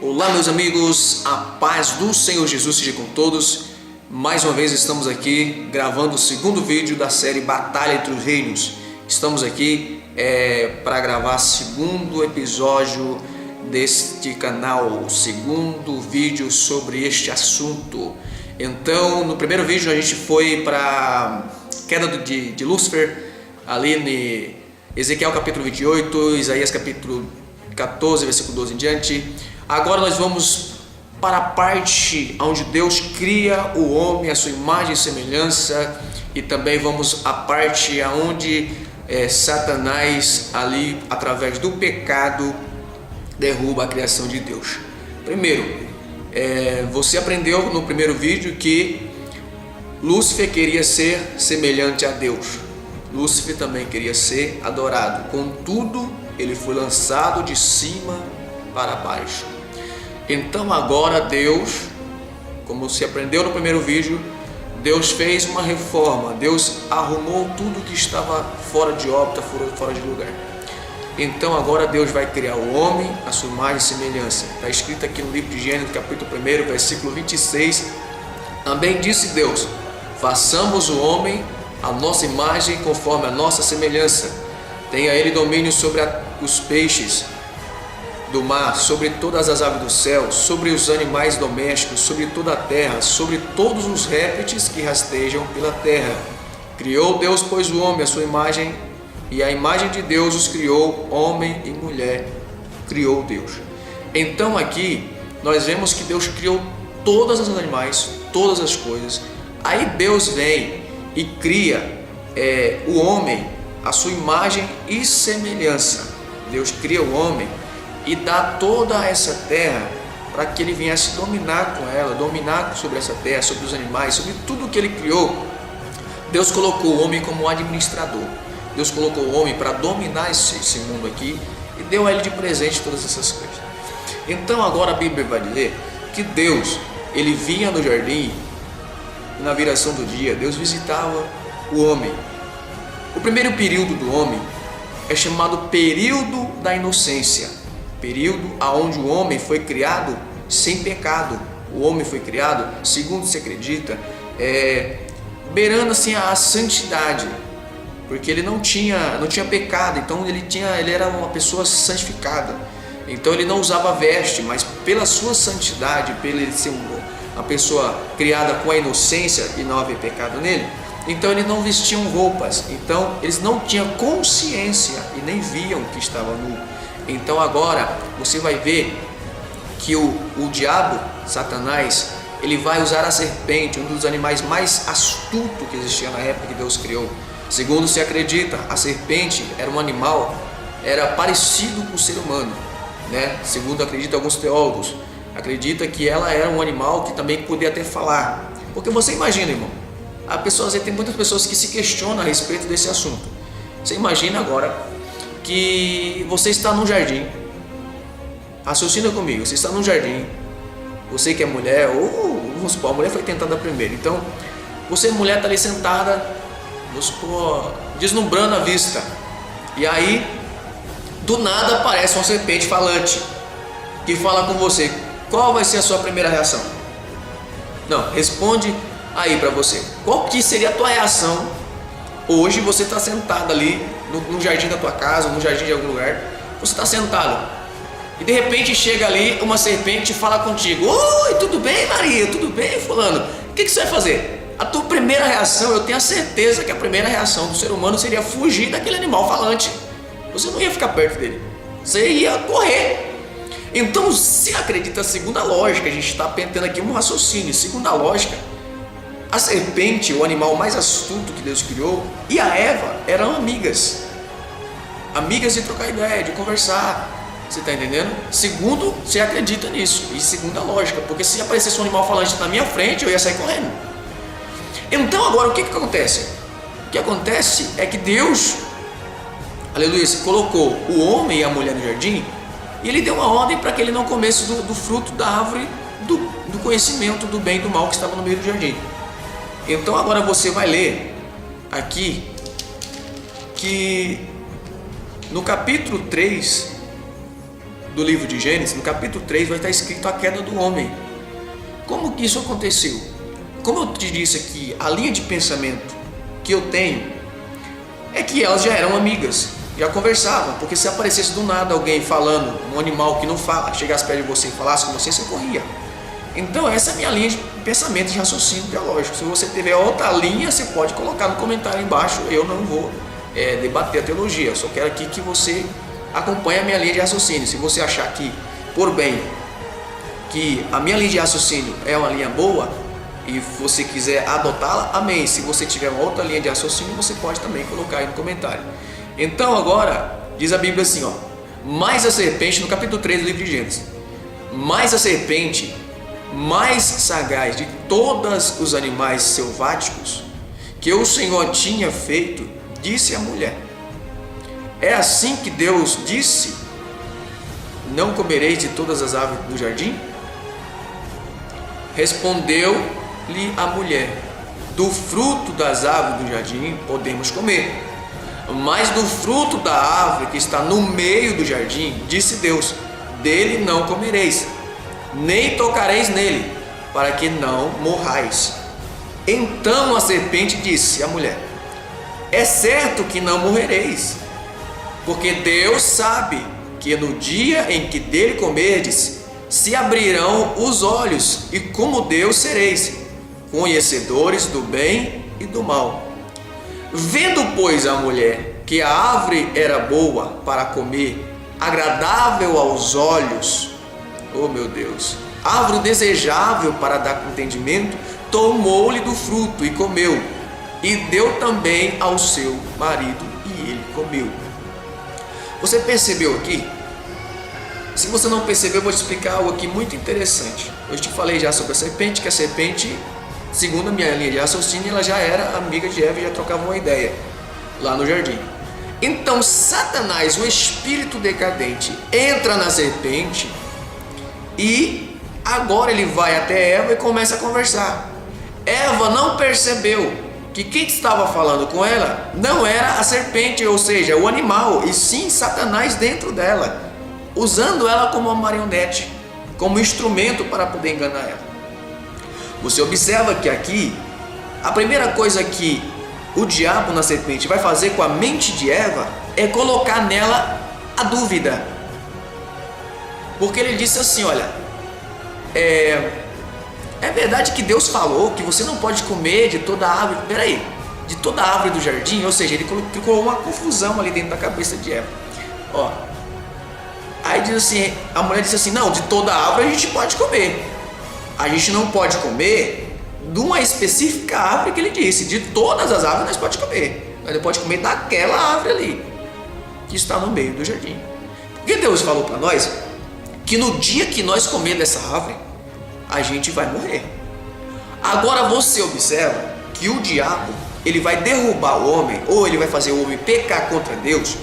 Olá, meus amigos, a paz do Senhor Jesus seja com todos. Mais uma vez estamos aqui gravando o segundo vídeo da série Batalha entre os Reinos. Estamos aqui para gravar o segundo episódio deste canal, o segundo vídeo sobre este assunto. Então, no primeiro vídeo a gente foi para a queda de Lúcifer, ali em Ezequiel capítulo 28, Isaías capítulo 14, versículo 12 em diante. Agora nós vamos para a parte onde Deus cria o homem à sua imagem e semelhança, e também vamos à parte onde Satanás, ali através do pecado, derruba a criação de Deus. Primeiro, você aprendeu no primeiro vídeo que Lúcifer queria ser semelhante a Deus. Lúcifer também queria ser adorado, contudo ele foi lançado de cima para baixo. Então agora Deus, como se aprendeu no primeiro vídeo, Deus fez uma reforma, Deus arrumou tudo que estava fora de órbita, fora de lugar. Então agora Deus vai criar o homem à sua imagem e semelhança. Está escrito aqui no livro de Gênesis, capítulo 1, versículo 26. Também disse Deus: façamos o homem à nossa imagem, conforme a nossa semelhança. Tenha ele domínio sobre os peixes do mar, sobre todas as aves do céu, sobre os animais domésticos, sobre toda a terra, sobre todos os répteis que rastejam pela terra. Criou Deus, pois, o homem à sua imagem, e a imagem de Deus os criou, homem e mulher criou Deus. Então aqui nós vemos que Deus criou todos os animais, todas as coisas. Aí Deus vem e cria o homem à sua imagem e semelhança. Deus cria o homem e dá toda essa terra para que ele viesse dominar com ela, dominar sobre essa terra, sobre os animais, sobre tudo que ele criou. Deus colocou o homem como administrador. Deus colocou o homem para dominar esse mundo aqui e deu a ele de presente todas essas coisas. Então agora a Bíblia vai dizer que Deus, ele vinha no jardim e na viração do dia Deus visitava o homem. O primeiro período do homem é chamado período da inocência. Período aonde o homem foi criado sem pecado. O homem foi criado, segundo se acredita, beirando assim a santidade, porque ele não tinha pecado. Então ele era uma pessoa santificada. Então ele não usava veste, mas pela sua santidade, pelo ele ser uma pessoa criada com a inocência e não haver pecado nele, então eles não vestiam roupas. Então eles não tinham consciência e nem viam que estava nu. Então agora você vai ver que o diabo, Satanás, ele vai usar a serpente, um dos animais mais astutos que existia na época que Deus criou. Segundo se acredita, a serpente era um animal, era parecido com o ser humano, né? Segundo acreditam alguns teólogos, acredita que ela era um animal que também podia até falar. Porque você imagina, irmão, tem muitas pessoas que se questionam a respeito desse assunto. Você imagina agora que você está num jardim, raciocina comigo, você está num jardim, você que é mulher, ou vamos supor, a mulher foi tentada primeiro, então você mulher está ali sentada, vamos supor, deslumbrando a vista, e aí do nada aparece uma serpente falante que fala com você. Qual vai ser a sua primeira reação? Não, responde aí para você, qual que seria a tua reação? Hoje você está sentado ali no jardim da tua casa, no jardim de algum lugar, você está sentado e de repente chega ali uma serpente e fala contigo: oi, tudo bem, Maria? Tudo bem, fulano? O que você vai fazer? A tua primeira reação, eu tenho a certeza que a primeira reação do ser humano seria fugir daquele animal falante. Você não ia ficar perto dele, você ia correr. Então, se acredita, segundo a lógica, a gente está tendo aqui um raciocínio, segundo a lógica, a serpente, o animal mais astuto que Deus criou, e a Eva eram amigas de trocar ideia, de conversar. Você está entendendo? Segundo, você acredita nisso, e segundo a lógica, porque se aparecesse um animal falante na minha frente, eu ia sair correndo. Então agora o que acontece? O que acontece é que Deus, aleluia, colocou o homem e a mulher no jardim, e ele deu uma ordem para que ele não comesse do fruto da árvore do conhecimento do bem e do mal que estava no meio do jardim. Então agora você vai ler aqui que no capítulo 3 do livro de Gênesis, no capítulo 3, vai estar escrito a queda do homem. Como que isso aconteceu? Como eu te disse aqui, a linha de pensamento que eu tenho é que elas já eram amigas, já conversavam, porque se aparecesse do nada alguém falando, um animal que não fala, chegasse perto de você e falasse com você, você corria. Então essa é a minha linha de pensamento, de raciocínio teológico. Se você tiver outra linha, você pode colocar no comentário embaixo. Eu não vou debater a teologia, eu só quero aqui que você acompanhe a minha linha de raciocínio. Se você achar que, por bem, que a minha linha de raciocínio é uma linha boa e você quiser adotá-la, amém. Se você tiver uma outra linha de raciocínio, você pode também colocar aí no comentário. Então agora, diz a Bíblia assim, ó: mais a serpente, no capítulo 3 do livro de Gênesis, mais a serpente, mais sagaz de todos os animais selváticos que o Senhor tinha feito, disse à mulher: é assim que Deus disse: não comereis de todas as árvores do jardim? Respondeu-lhe a mulher: do fruto das árvores do jardim podemos comer, mas do fruto da árvore que está no meio do jardim, disse Deus: dele não comereis, nem tocareis nele, para que não morrais. Então a serpente disse à mulher: é certo que não morrereis, porque Deus sabe que no dia em que dele comerdes, se abrirão os olhos, e como Deus sereis, conhecedores do bem e do mal. Vendo, pois, a mulher que a árvore era boa para comer, agradável aos olhos, oh meu Deus, árvore desejável para dar entendimento, tomou-lhe do fruto e comeu, e deu também ao seu marido, e ele comeu. Você percebeu aqui? Se você não percebeu, eu vou te explicar algo aqui muito interessante. Eu te falei já sobre a serpente, que a serpente, segundo a minha linha de raciocínio, ela já era amiga de Eva e já trocava uma ideia lá no jardim. Então Satanás, o espírito decadente, entra na serpente e agora ele vai até Eva e começa a conversar. Eva não percebeu que quem estava falando com ela não era a serpente, ou seja, o animal, e sim Satanás dentro dela, usando ela como uma marionete, como instrumento para poder enganar ela. Você observa que aqui, a primeira coisa que o diabo na serpente vai fazer com a mente de Eva é colocar nela a dúvida. Porque ele disse assim: olha, é verdade que Deus falou que você não pode comer de toda a árvore, peraí, de toda a árvore do jardim? Ou seja, ele colocou uma confusão ali dentro da cabeça de Eva. Ó, aí diz assim, a mulher disse assim: não, de toda a árvore a gente pode comer, a gente não pode comer de uma específica árvore que ele disse. De todas as árvores nós podemos comer, nós não podemos comer daquela árvore ali que está no meio do jardim. Porque Deus falou para nós que no dia que nós comer dessa árvore, a gente vai morrer. Agora você observa que o diabo, ele vai derrubar o homem, ou ele vai fazer o homem pecar contra Deus,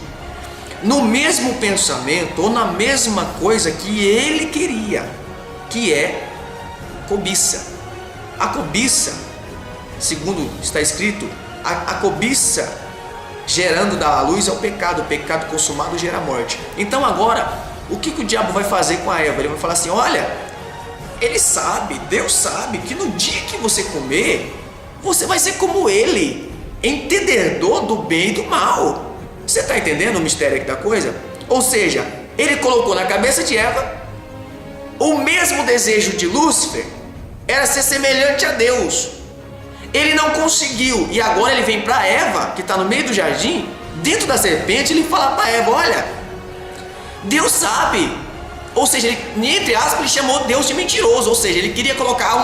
no mesmo pensamento ou na mesma coisa que ele queria, que é cobiça. A cobiça, segundo está escrito, a cobiça gerando da luz é o pecado consumado gera a morte. Então agora, o que o diabo vai fazer com a Eva? Ele vai falar assim: olha, ele sabe, Deus sabe que no dia que você comer, você vai ser como ele, entendedor do bem e do mal. Você está entendendo o mistério aqui da coisa? Ou seja, ele colocou na cabeça de Eva o mesmo desejo de Lúcifer, era ser semelhante a Deus. Ele não conseguiu, e agora ele vem para Eva, que está no meio do jardim, dentro da serpente, ele fala para Eva: olha, Deus sabe. Ou seja, ele, entre aspas, ele chamou Deus de mentiroso. Ou seja, ele queria colocar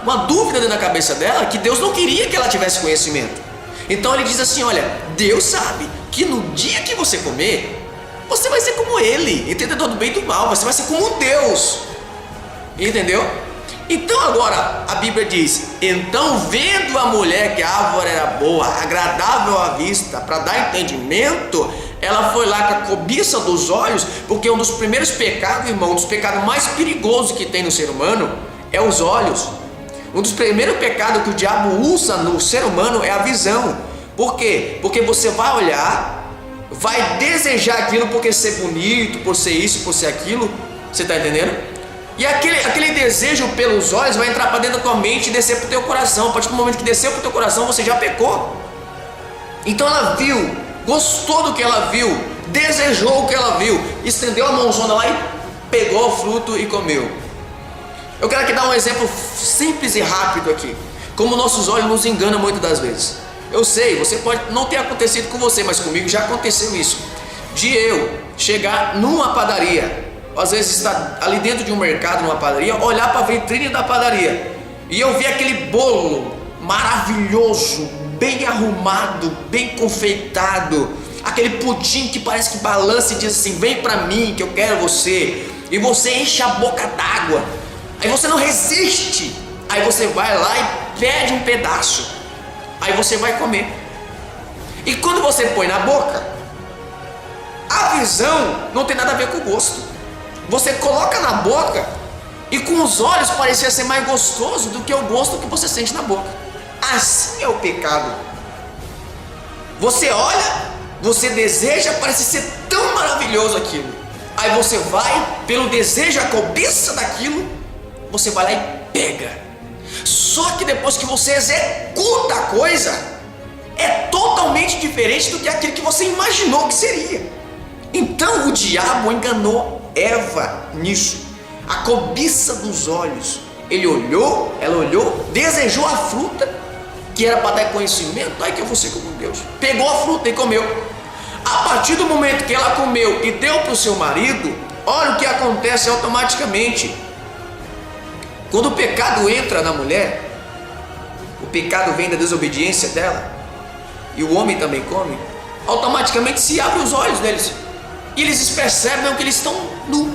uma dúvida dentro da cabeça dela, que Deus não queria que ela tivesse conhecimento. Então ele diz assim: olha, Deus sabe que no dia que você comer, você vai ser como ele, entendedor do bem e do mal, você vai ser como um Deus. Entendeu? Então agora a Bíblia diz: então vendo a mulher que a árvore era boa, agradável à vista, para dar entendimento, ela foi lá com a cobiça dos olhos, porque um dos primeiros pecados, irmão, um dos pecados mais perigosos que tem no ser humano é os olhos. Um dos primeiros pecados que o diabo usa no ser humano é a visão. Por quê? Porque você vai olhar vai desejar aquilo porque ser bonito, por ser isso, por ser aquilo. Você está entendendo? E aquele desejo pelos olhos vai entrar para dentro da tua mente e descer para o teu coração. A partir do momento que desceu para o teu coração, você já pecou. Então ela viu, gostou do que ela viu, desejou o que ela viu, estendeu a mãozona lá e pegou o fruto e comeu. Eu quero aqui dar um exemplo simples e rápido aqui. Como nossos olhos nos enganam muitas das vezes. Eu sei, você pode não ter acontecido com você, mas comigo já aconteceu isso. De eu chegar numa padaria, às vezes estar ali dentro de um mercado, numa padaria, olhar para a vitrine da padaria e eu ver aquele bolo maravilhoso, bem arrumado, bem confeitado, aquele pudim que parece que balança e diz assim: vem para mim que eu quero você. E você enche a boca d'água, aí você não resiste, aí você vai lá e pede um pedaço, aí você vai comer. E quando você põe na boca, a visão não tem nada a ver com o gosto. Você coloca na boca e com os olhos parecia ser mais gostoso do que o gosto que você sente na boca. Assim é o pecado. Você olha, você deseja, parece ser tão maravilhoso aquilo. Aí você vai, pelo desejo, a cobiça daquilo, você vai lá e pega. Só que depois que você executa a coisa, é totalmente diferente do que aquilo que você imaginou que seria. Então o diabo enganou Eva nisso. A cobiça dos olhos. Ele olhou, ela olhou, desejou a fruta, que era para dar conhecimento. Aí que eu vou ser como Deus. Pegou a fruta e comeu. A partir do momento que ela comeu e deu para o seu marido, olha o que acontece automaticamente. Quando o pecado entra na mulher, o pecado vem da desobediência dela, e o homem também come, automaticamente se abre os olhos deles. E eles percebem que eles estão nus.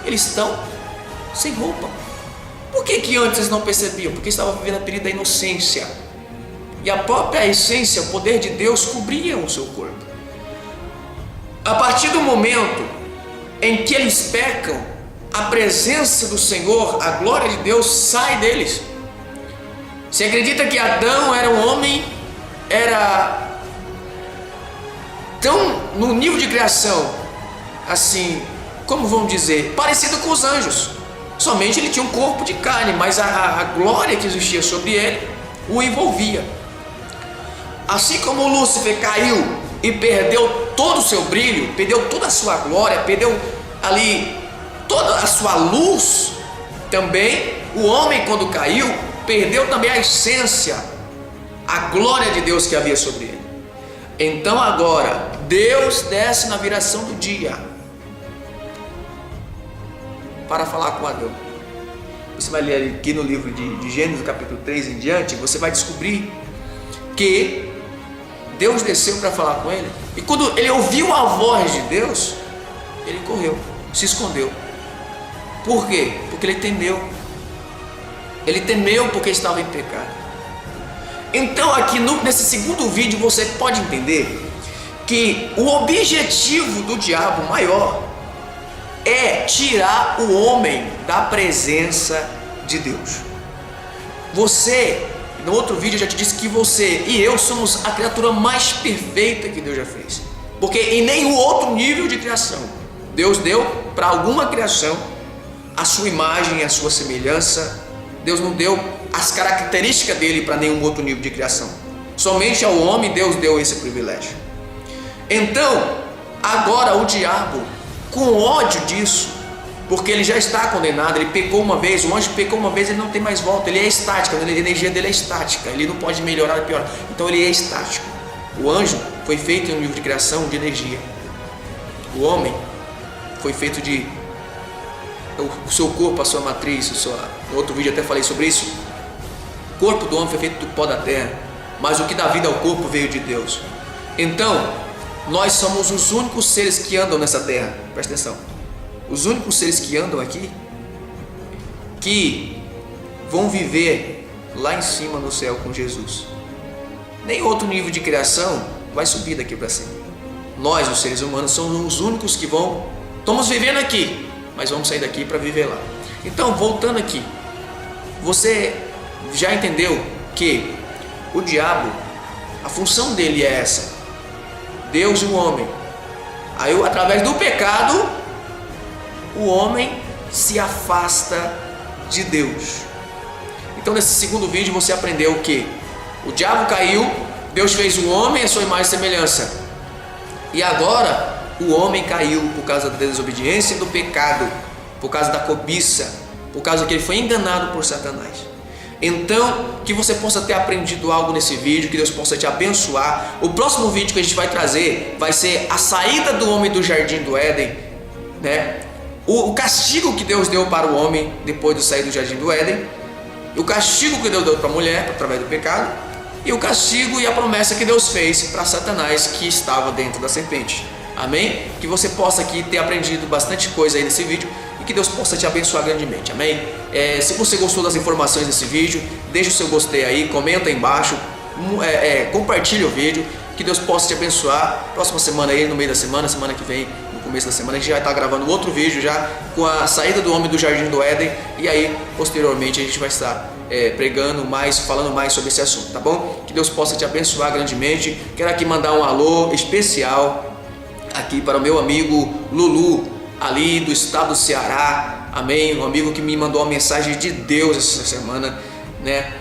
Eles estão sem roupa. Por que antes eles não percebiam? Porque estavam vivendo a período da inocência. E a própria essência, o poder de Deus cobria o seu corpo. A partir do momento em que eles pecam, a presença do Senhor, a glória de Deus sai deles. Você acredita que Adão era um homem, era tão no nível de criação, assim, como vamos dizer, parecido com os anjos. Somente ele tinha um corpo de carne, mas a glória que existia sobre ele o envolvia. Assim como Lúcifer caiu e perdeu todo o seu brilho, perdeu toda a sua glória, perdeu ali toda a sua luz, também o homem, quando caiu, perdeu também a essência, a glória de Deus que havia sobre ele. Então agora Deus desce na viração do dia para falar com Adão. Você vai ler aqui no livro de Gênesis capítulo 3 em diante, você vai descobrir que Deus desceu para falar com ele, e quando ele ouviu a voz de Deus, ele correu, se escondeu. Por quê? Porque ele temeu. Ele temeu porque estava em pecado. Então aqui nesse segundo vídeo você pode entender que o objetivo do diabo maior é tirar o homem da presença de Deus. Você, no outro vídeo eu já te disse que você e eu somos a criatura mais perfeita que Deus já fez. Porque em nenhum outro nível de criação Deus deu para alguma criação a sua imagem e a sua semelhança. Deus não deu as características dele para nenhum outro nível de criação. Somente ao homem Deus deu esse privilégio. Então, agora o diabo, com ódio disso, porque ele já está condenado, ele pecou uma vez, o anjo pecou uma vez, ele não tem mais volta, ele é estático, a energia dele é estática, ele não pode melhorar ou piorar, então ele é estático. O anjo foi feito em um nível de criação de energia. O homem foi feito de o seu corpo, a sua matriz, no outro vídeo eu até falei sobre isso. O corpo do homem foi feito do pó da terra, mas o que dá vida ao corpo veio de Deus. Então, nós somos os únicos seres que andam nessa terra, presta atenção, os únicos seres que andam aqui, que vão viver lá em cima no céu com Jesus. Nem outro nível de criação vai subir daqui para cima. Nós, os seres humanos, somos os únicos que estamos vivendo aqui, mas vamos sair daqui para viver lá. Então, voltando aqui, você já entendeu que o diabo, a função dele é essa: Deus e o homem. Aí, através do pecado, o homem se afasta de Deus. Então, nesse segundo vídeo, você aprendeu o que? O diabo caiu, Deus fez o homem à sua imagem e semelhança. E agora, o homem caiu por causa da desobediência e do pecado, por causa da cobiça, por causa que ele foi enganado por Satanás. Então, que você possa ter aprendido algo nesse vídeo, que Deus possa te abençoar. O próximo vídeo que a gente vai trazer vai ser a saída do homem do jardim do Éden, né? O castigo que Deus deu para o homem depois de sair do jardim do Éden, o castigo que Deus deu para a mulher através do pecado, e o castigo e a promessa que Deus fez para Satanás que estava dentro da serpente. Amém? Que você possa aqui ter aprendido bastante coisa aí nesse vídeo e que Deus possa te abençoar grandemente. Amém? Se você gostou das informações desse vídeo, deixa o seu gostei aí, comenta aí embaixo, compartilha o vídeo. Que Deus possa te abençoar. Próxima semana aí, no meio da semana, semana que vem, no começo da semana, a gente já está gravando outro vídeo já com a saída do homem do jardim do Éden. E aí, posteriormente, a gente vai estar pregando mais, falando mais sobre esse assunto, tá bom? Que Deus possa te abençoar grandemente. Quero aqui mandar um alô especial aqui para o meu amigo Lulu, ali do estado do Ceará. Amém? Um amigo que me mandou uma mensagem de Deus essa semana, né?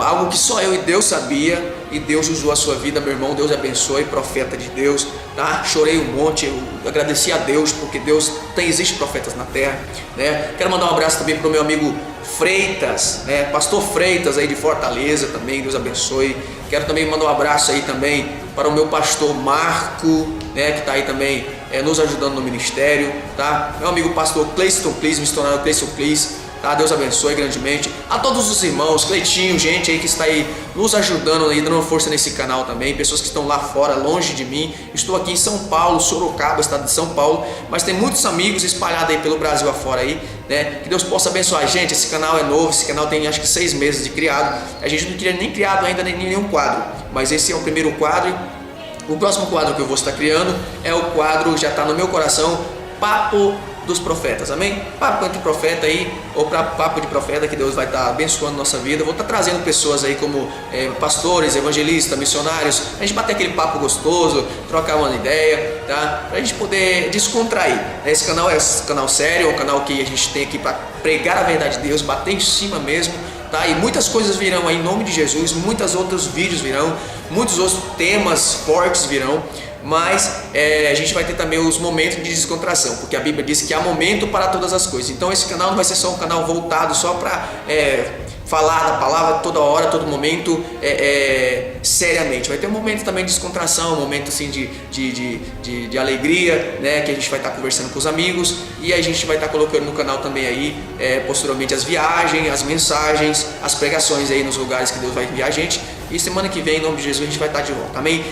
Algo que só eu e Deus sabia, e Deus usou a sua vida, meu irmão. Deus abençoe, profeta de Deus, tá? Chorei um monte, eu agradeci a Deus, porque Deus existe profetas na terra, né? Quero mandar um abraço também para o meu amigo Freitas, né? Pastor Freitas aí de Fortaleza também, Deus abençoe. Quero também mandar um abraço aí também para o meu pastor Marco, né? Que está aí também nos ajudando no ministério, tá? Meu amigo pastor Cleiston Please, missionário Cleiston Please, tá? Deus abençoe grandemente. A todos os irmãos, Cleitinho, gente aí que está aí nos ajudando aí, dando força nesse canal também, pessoas que estão lá fora, longe de mim. Estou aqui em São Paulo, Sorocaba, estado de São Paulo, mas tem muitos amigos espalhados aí pelo Brasil afora aí, né? Que Deus possa abençoar. Gente, esse canal é novo, esse canal tem acho que 6 meses de criado. A gente não tinha nem criado ainda nenhum quadro, mas esse é o primeiro quadro. O próximo quadro que eu vou estar criando é o quadro, já está no meu coração, Papo dos Profetas, amém? Papo entre profeta aí, ou papo de profeta, que Deus vai estar abençoando nossa vida. Eu vou estar trazendo pessoas aí como pastores, evangelistas, missionários, a gente bater aquele papo gostoso, trocar uma ideia, tá? Pra gente poder descontrair. Esse canal é um canal sério, é um canal que a gente tem aqui para pregar a verdade de Deus, bater em cima mesmo, tá? E muitas coisas virão aí em nome de Jesus, muitos outros vídeos virão, muitos outros temas fortes virão. Mas a gente vai ter também os momentos de descontração, porque a Bíblia diz que há momento para todas as coisas. Então esse canal não vai ser só um canal voltado só para falar da palavra toda hora, todo momento, seriamente. Vai ter um momento também de descontração, um momento assim de alegria, né? Que a gente vai estar conversando com os amigos, e a gente vai estar colocando no canal também aí, posteriormente, as viagens, as mensagens, as pregações aí nos lugares que Deus vai enviar a gente. E semana que vem, em nome de Jesus, a gente vai estar de volta, amém?